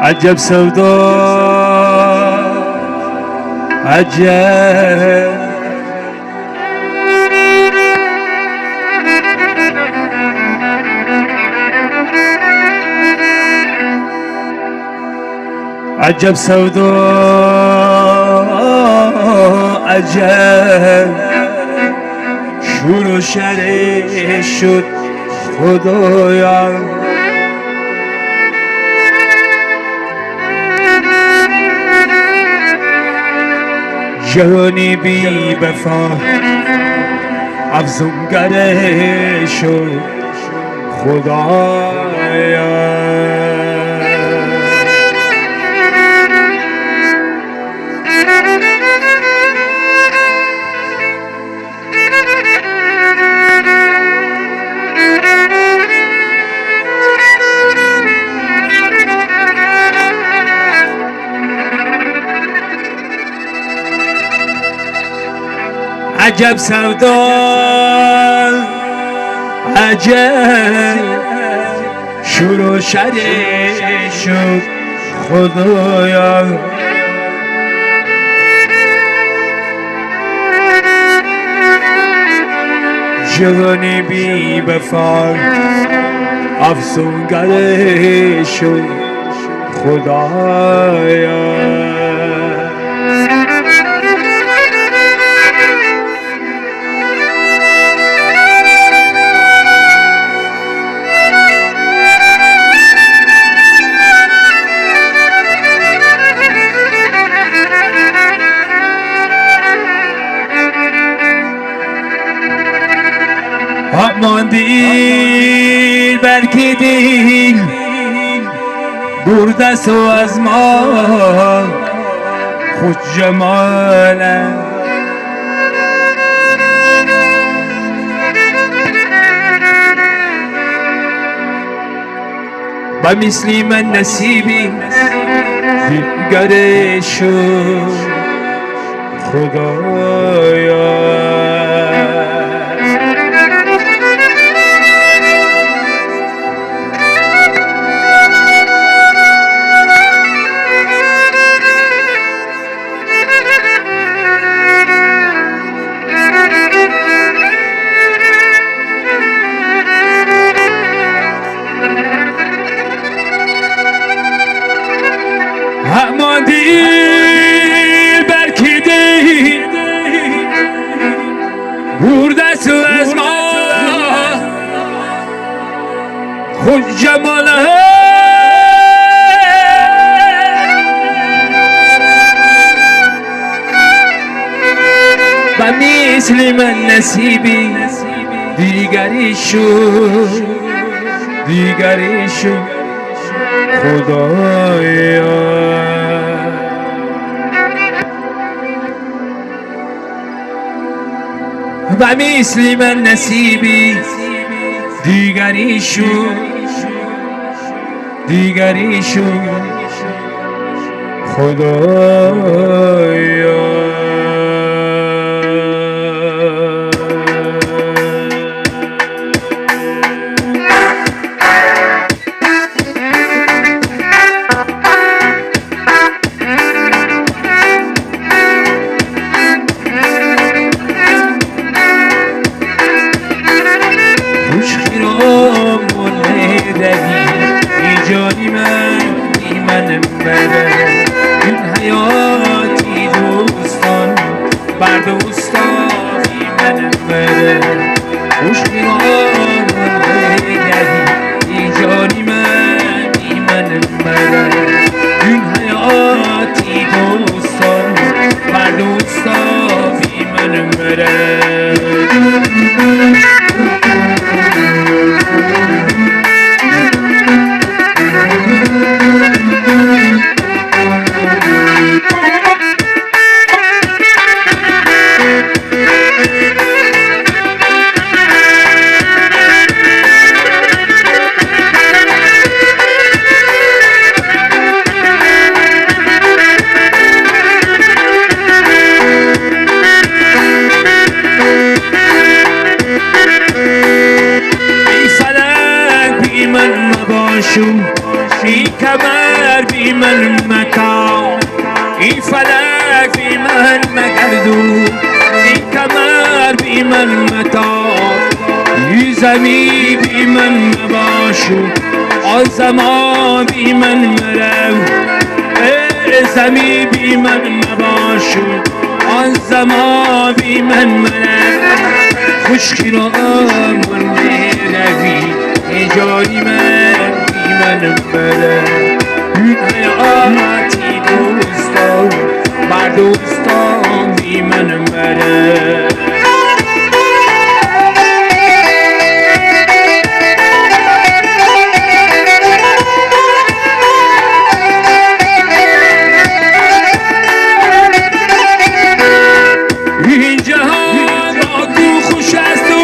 عجب سودا عجب عجب سودا عجب شور و شره شد خدایا جهانی بی وفا افزونگره شد خدایا عجب سودا عجب شور و شره شد خدایا جهانی بی وفا افسونگره شد خدایا aman değil belki değil buradası az ma خوش جماله بمثل من نصیبی دیگره شد خدایا aman değil belki değil buradası ezma خوش جماله و مثل من نصیبی دیگری شد خدایا و مثل من نصیبی دیگری شد خدایا جانی من بره این حیاتی دوستان بر دوستانی من بره خوش میران بگردی این جانی من بره این حیاتی دوستان بر دوستانی من بره قمر بی من مکن، این فلک بی من مگردون، این کمر بی من متاب، این زمین بی من مباشو، آن زمان بی من مرو، زمین بی من مباشو، آن زمان بی من مرو. خشکی را من میروی جانی من بی من بره، این حیاتی دوستان بر دوستان بی من بره. این جهان با تو خوش است و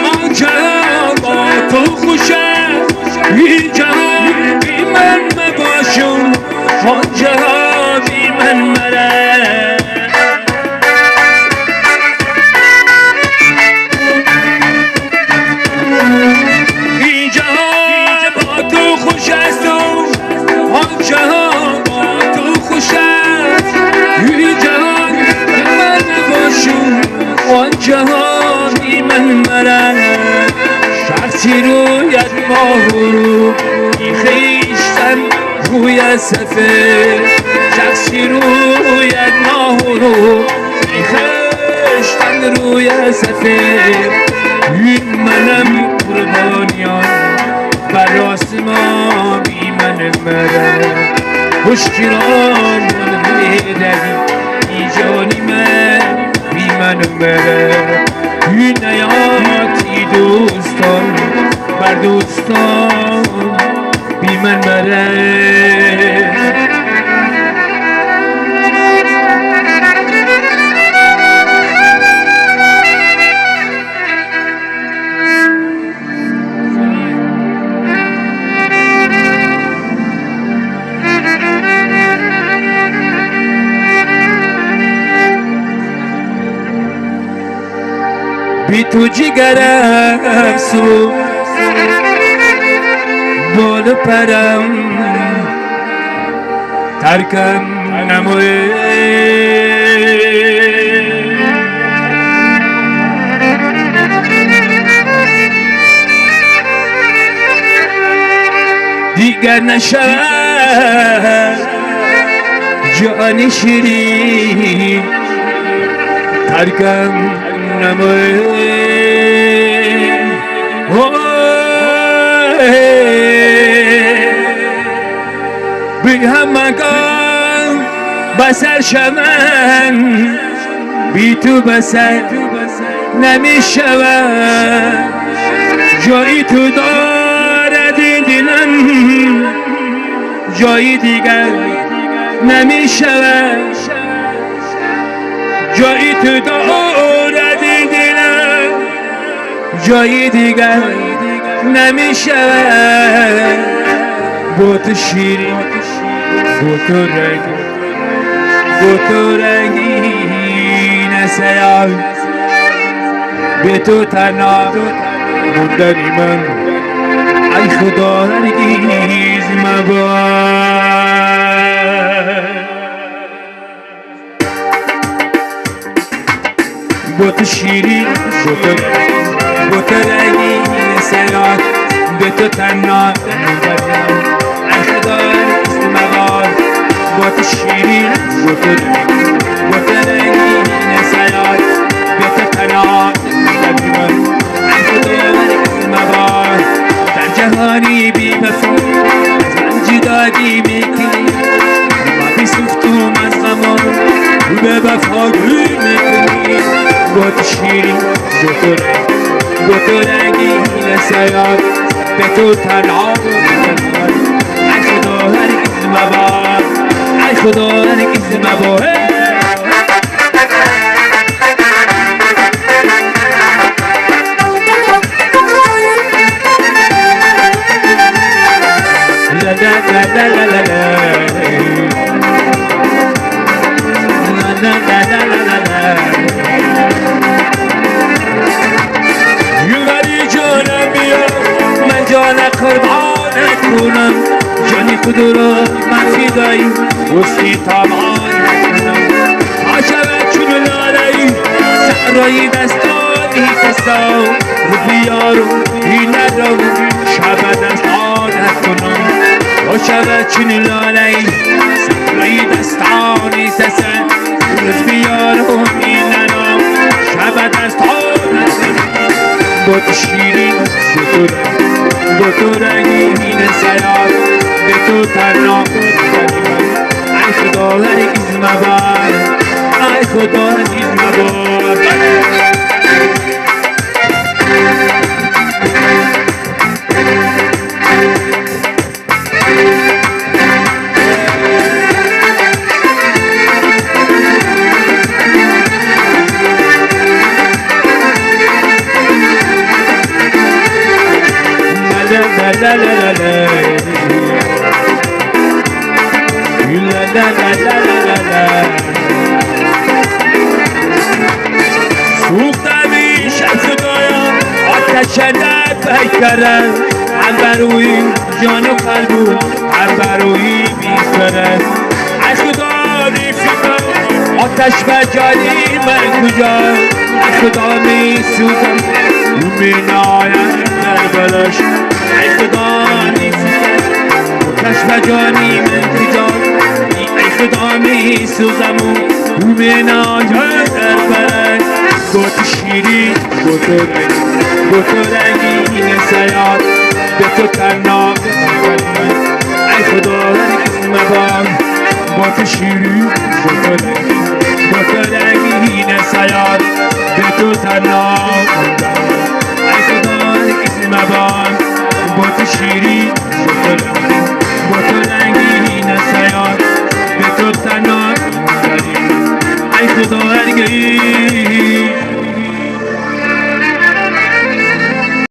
آن جهان با تو خوش است، این جهان بی من مباشم آن جهان بی من مره. این جهان با تو خوش است و آن جهان با تو خوش است، این جهان بی من مباشم آن جهان بی من مره. شخصی رویت ماهورو این خیشتن روی سفر، شخصی رویت ماهورو این خیشتن روی سفر، این منم قربانیان بر آسمان بی من مره. خشکی را من میروی این جانی من بی من مره، این نیاتی دوستان بر دوستان بی من مره. بی تو جگرم سو بال پرم ترکم نموه، دیگر نشود جان شیرین ترکم نموه. بی همگان بسر شوند، بی تو بسر نمی شود، جایی تو دارد این دلم جایی دیگر نمی شود، جایی تو دارد این دلم جایی دیگر نمی شود. با تو شیرین با تو رنگی با تو رنگین سیاه، به تو تنها موندنی من ای خدا هرگیز مباد. با تو شیرین با تو رنگین سیاه، به تو تنها ای خدا هرگیز مباد. با تو شیرین با تو رنگین سیاه، به تو تنها موندنی من ای خدا هرگیز مباد. در جهانی بی وفا از من جدایی میکنی، و بی سفتم از غمان رو به وفایی میکنی. با تو شیرین با تو رنگین سیاه، به تو تنها موندنی من ای خدا هرگیز مباد ای خدا هرگیز مباد. La la la la la la la la la la la la la. یوری جانم بیا من جان قربانت کنم، جانی خود را من فدایی حسنی طبعان نکنم عاشقت چون لالایی سرایی دستانی کسا رو بیارو این ندارو شب دستان نکنم عاشقت چون لالایی سرایی دستانی کسا رو بیارو این ندارو شب دستان نکنم با تو شیرین با تو رنگین سیاد به تو تنها ای خدا هرگز مبر ای خدا هرگز مبر la la la la سوختمی شب خدایا آتش لب پیکره هر بروی جان و قلبو هر بروی بیسپره از خدا نیفتم آتش بجالی من کجا از خدا می سوزم اون می نایم در بلاش ای خدا نیفتم آتش بجالی من کجا ای خدا می سوزم اون می نایم در بلاش با تو شیرین با تو رنگین سیاد به تو تنها ای خدا هرگز مبر با تو شیرین با تو رنگین سیاد به تو تنها ای خدا هرگز مبر با تو شیرین با تو رنگین سیاد به تو تنها ای خدا هرگز